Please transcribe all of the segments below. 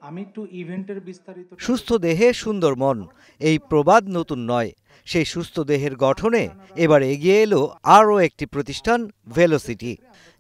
আমি একটু ইভেন্টের বিস্তারিত। সুস্থ দেহে সুন্দর মন, এই প্রবাদ নতুন নয়। সেই সুস্থ দেহের গঠনে এবার এগিয়ে এলো আরও একটি প্রতিষ্ঠান, ভেলোসিটি,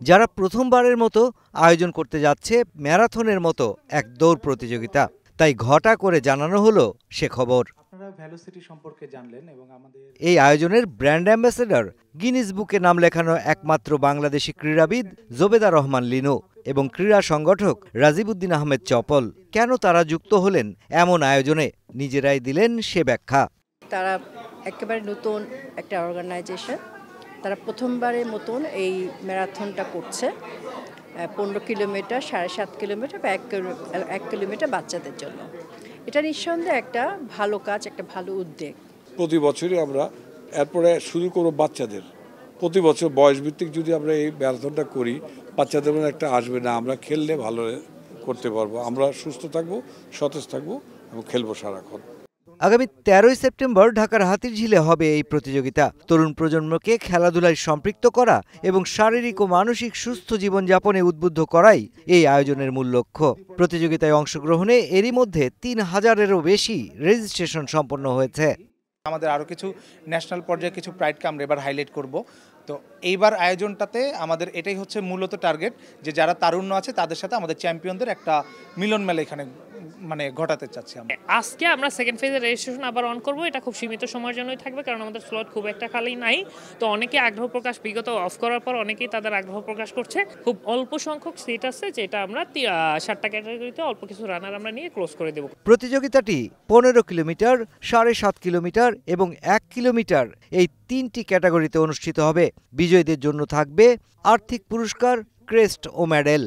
যারা প্রথমবারের মতো আয়োজন করতে যাচ্ছে ম্যারাথনের মতো এক দৌড় প্রতিযোগিতা। তাই ঘটা করে জানানো হলো সে খবর। আপনারা ভেলোসিটি সম্পর্কে জানলেন এবং আমাদের এই আয়োজনের ব্র্যান্ড অ্যাম্বাসেডর গিনিস বুকে নাম লেখানো একমাত্র বাংলাদেশি ক্রীড়াবিদ জোবেদা রহমান লিনু এবং ক্রীড়া সংগঠক রাজিবউদ্দিন আহমেদ চপল। কেন তারা যুক্ত হলেন এমন আয়োজনে, নিজেরাই দিলেন সে ব্যাখ্যা। তারা একেবারে নতুন একটা অর্গানাইজেশন, তারা প্রথমবারের মতন এই ম্যারাথনটা করছে। 15 কিলোমিটার, 7.5 কিলোমিটার বা 1 কিলোমিটার বাচ্চাদের জন্য। এটা নিঃসন্দেহে একটা ভালো কাজ, একটা ভালো উদ্যোগ। প্রতি বছরই আমরা এরপরে শুরু করব বাচ্চাদের। প্রতি বছর বয়সভিত্তিক যদি আমরা এই ম্যারাথনটা করি, বাচ্চাদের মধ্যে একটা আসবে না, আমরা খেললে ভালো করতে পারবো, আমরা সুস্থ থাকবো, সতেজ থাকবো এবং খেলবো সারাক্ষণ। আগামী 13ই সেপ্টেম্বর ঢাকার হাতিরঝিলে হবে এই প্রতিযোগিতা। তরুণ প্রজন্মকে খেলাধুলায় সম্পৃক্ত করা এবং শারীরিক ও মানসিক সুস্থ জীবনযাপনে উদ্বুদ্ধ করাই এই আয়োজনের মূল লক্ষ্য। প্রতিযোগিতায় অংশগ্রহণে এরই মধ্যে 3000-এরও বেশি রেজিস্ট্রেশন সম্পন্ন হয়েছে। আমাদের আরও কিছু ন্যাশনাল পর্যায়ে কিছু প্রাইডকে আমরা এবার হাইলাইট করব। তো এইবার আয়োজনটাতে আমাদের এটাই হচ্ছে মূলত টার্গেট, যে যারা তারুণ্য আছে তাদের সাথে আমাদের চ্যাম্পিয়নদের একটা মিলন মেলা এখানে ঘটাতে চাচ্ছি আমরা। আজকে আমরা সেকেন্ড ফেজের রেজিস্ট্রেশন আবার অন করব। এটা খুব সীমিত সময়ের জন্যই থাকবে, কারণ আমাদের স্লট খুব একটা খালি নাই। তো অনেকে আগ্রহ প্রকাশ, বিগত অফ করার পর অনেকেই তাদের আগ্রহ প্রকাশ করছে। খুব অল্প সংখ্যক সিট আছে, যেটা আমরা 7টা ক্যাটাগরিতে অল্প কিছু রানার আমরা নিয়ে ক্লোজ করে দেব। প্রতিযোগিতাটি 15 কিলোমিটার, 7.5 কিলোমিটার এবং 1 কিলোমিটার এই 3টি ক্যাটাগরিতে অনুষ্ঠিত হবে। বিজয়ীদের জন্য থাকবে আর্থিক পুরস্কার, ক্রেস্ট ও মেডেল।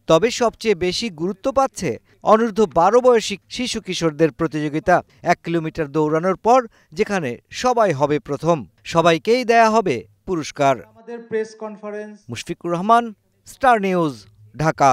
তবে সবচেয়ে বেশি গুরুত্ব পাচ্ছে অনূর্ধ্ব 12 বয়সী শিশু কিশোরদের প্রতিযোগিতা। 1 কিলোমিটার দৌড়ানোর পর যেখানে সবাই হবে প্রথম, সবাইকেই দেয়া হবে পুরস্কার। আমাদের press conference. Mushfiqur Rahman, star news, Dhaka.